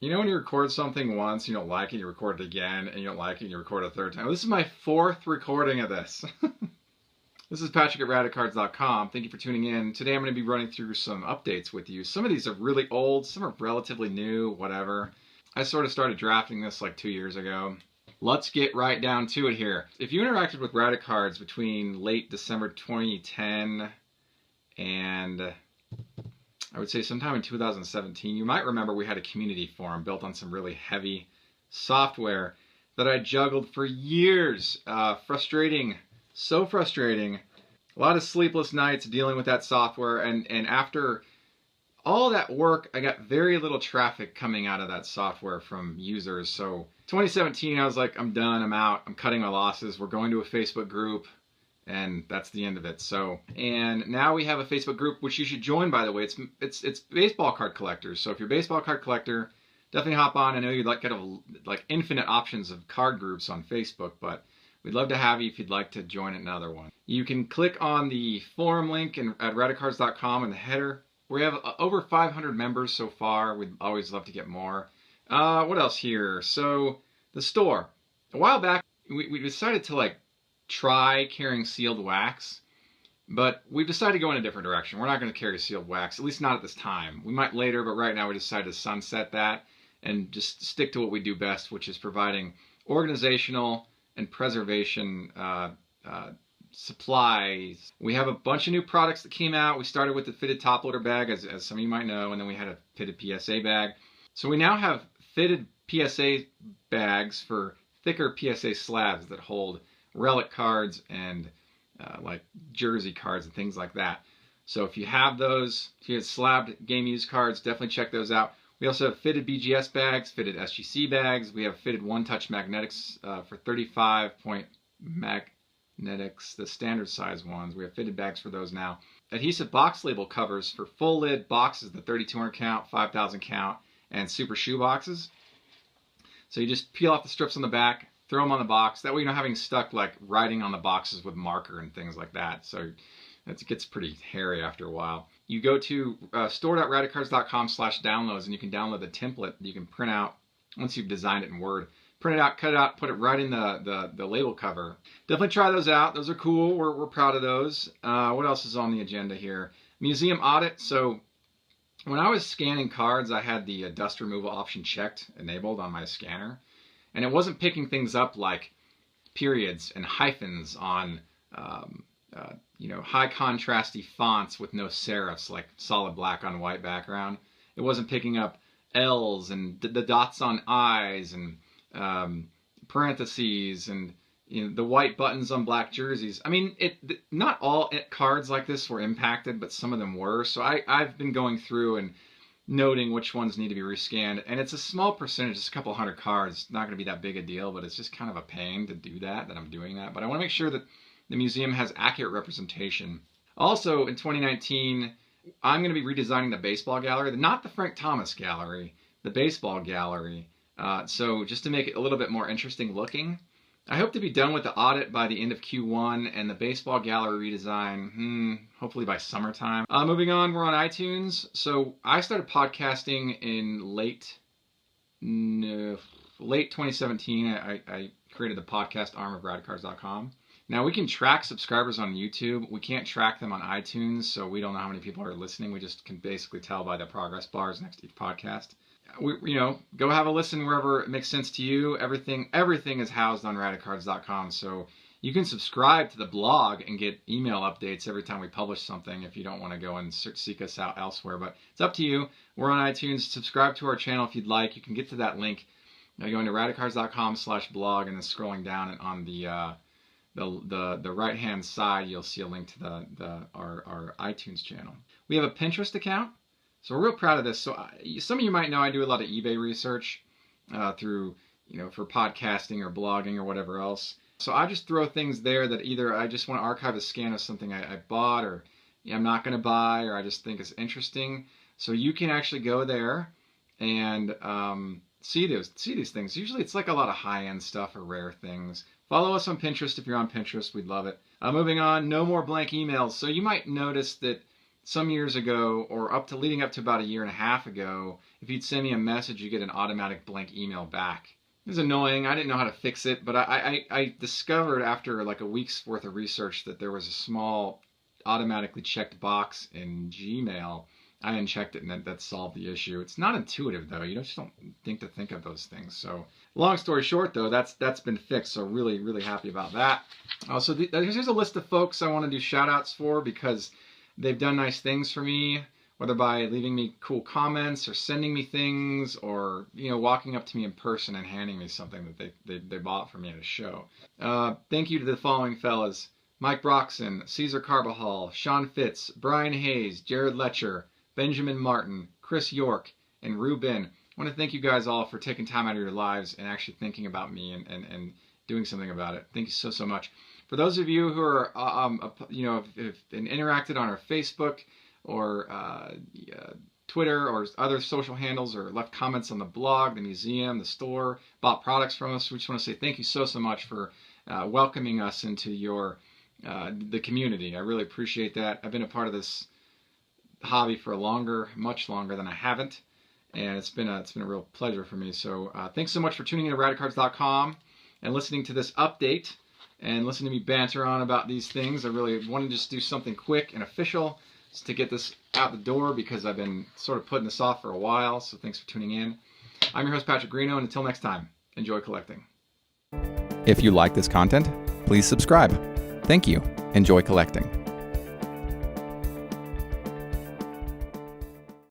You know when you record something once, you don't like it, you record it again, and you don't like it, and you record it a third time? This is my 4th recording of this. This is Patrick at Radicards.com. Thank you for tuning in. Today I'm going to be running through some updates with you. Some of these are really old, some are relatively new, whatever. I sort of started drafting this like 2 years ago. Let's get right down to it here. If you interacted with Radicards between late December 2010 and I would say sometime in 2017, you might remember we had a community forum built on some really heavy software that I juggled for years. Frustrating, so frustrating. A lot of sleepless nights dealing with that software, and after all that work, I got very little traffic coming out of that software from users. So 2017, I was like, I'm done, I'm out, I'm cutting my losses. We're going to a Facebook group. And that's the end of it. So, and now we have a Facebook group, which you should join, by the way. It's baseball card collectors. So if you're a baseball card collector, definitely hop on. I know you'd like like infinite options of card groups on Facebook, but we'd love to have you if you'd like to join another one. You can click on the forum link at radicards.com in the header. We have over 500 members so far. We'd always love to get more. What else here? So the store. A while back, we decided to try carrying sealed wax, but we've decided to go in a different direction. We're not going to carry sealed wax, at least not at this time. We might later, but right now we decided to sunset that and just stick to what we do best, which is providing organizational and preservation supplies. We have a bunch of new products that came out. We started with the fitted top loader bag, as some of you might know, and then we had a fitted PSA bag. So we now have fitted PSA bags for thicker PSA slabs that hold relic cards and like jersey cards and things like that. So if you have those, if you have slabbed game used cards, definitely check those out. We also have fitted BGS bags, fitted SGC bags. We have fitted one-touch magnetics for 35-point magnetics, the standard size ones. We have fitted bags for those now. Adhesive box label covers for full lid boxes, the 3,200 count, 5,000 count, and super shoe boxes. So you just peel off the strips on the back, throw them on the box. That way you're not having stuck like writing on the boxes with marker and things like that. So it gets pretty hairy after a while. You go to store.radicards.com/downloads and you can download the template that you can print out once you've designed it in Word. Print it out, cut it out, put it right in the label cover. Definitely try those out. Those are cool. We're proud of those. What else is on the agenda here? Museum audit. So when I was scanning cards, I had the dust removal option enabled on my scanner. And it wasn't picking things up like periods and hyphens on, high contrasty fonts with no serifs, like solid black on white background. It wasn't picking up L's and the dots on I's and parentheses and the white buttons on black jerseys. I mean, not all cards like this were impacted, but some of them were. So I've been going through and noting which ones need to be rescanned, and it's a small percentage, just a couple hundred cards. It's not going to be that big a deal, but it's just kind of a pain to do that I'm doing that. But I want to make sure that the museum has accurate representation. Also, in 2019, I'm going to be redesigning the baseball gallery, not the Frank Thomas gallery, the baseball gallery. So just to make it a little bit more interesting looking. I hope to be done with the audit by the end of Q1 and the baseball gallery redesign, hopefully by summertime. Moving on, we're on iTunes. So I started podcasting in late 2017. I created the podcast arm of Radicards.com. Now we can track subscribers on YouTube. We can't track them on iTunes, so we don't know how many people are listening. We just can basically tell by the progress bars next to each podcast. Go have a listen wherever it makes sense to you. Everything is housed on Radicards.com, so you can subscribe to the blog and get email updates every time we publish something if you don't want to go and seek us out elsewhere. But it's up to you. We're on iTunes. Subscribe to our channel if you'd like. You can get to that link going to Radicards.com/blog and then scrolling down and on the right-hand side, you'll see a link to our iTunes channel. We have a Pinterest account. So we're real proud of this. So some of you might know I do a lot of eBay research through, for podcasting or blogging or whatever else. So I just throw things there that either I just want to archive a scan of something I bought, or I'm not going to buy, or I just think it's interesting. So you can actually go there and see these things. Usually it's like a lot of high-end stuff or rare things. Follow us on Pinterest if you're on Pinterest. We'd love it. Moving on, no more blank emails. So you might notice that some years ago, or leading up to about a year and a half ago, if you'd send me a message, you get an automatic blank email back. It was annoying. I didn't know how to fix it, but I discovered after like a week's worth of research that there was a small automatically checked box in Gmail. I unchecked it, and that solved the issue. It's not intuitive though. You just don't think of those things. So long story short though, that's been fixed. So really happy about that. So here's a list of folks I want to do shout outs for because they've done nice things for me, whether by leaving me cool comments or sending me things, or walking up to me in person and handing me something that they bought for me at a show. Thank you to the following fellas: Mike Broxson, Caesar Carbajal, Sean Fitz, Brian Hayes, Jared Letcher, Benjamin Martin, Chris York, and Ruben. I want to thank you guys all for taking time out of your lives and actually thinking about me and doing something about it. Thank you so much. For those of you who are, have interacted on our Facebook or Twitter or other social handles, or left comments on the blog, the museum, the store, bought products from us, we just want to say thank you so much for welcoming us into the community. I really appreciate that. I've been a part of this hobby for much longer than I haven't, and it's been a real pleasure for me. So thanks so much for tuning in to Radicards.com and listening to this update and listening to me banter on about these things. I really wanted to just do something quick and official just to get this out the door because I've been sort of putting this off for a while. So thanks for tuning in. I'm your host, Patrick Greeno, and until next time, enjoy collecting. If you like this content, please subscribe. Thank you. Enjoy collecting.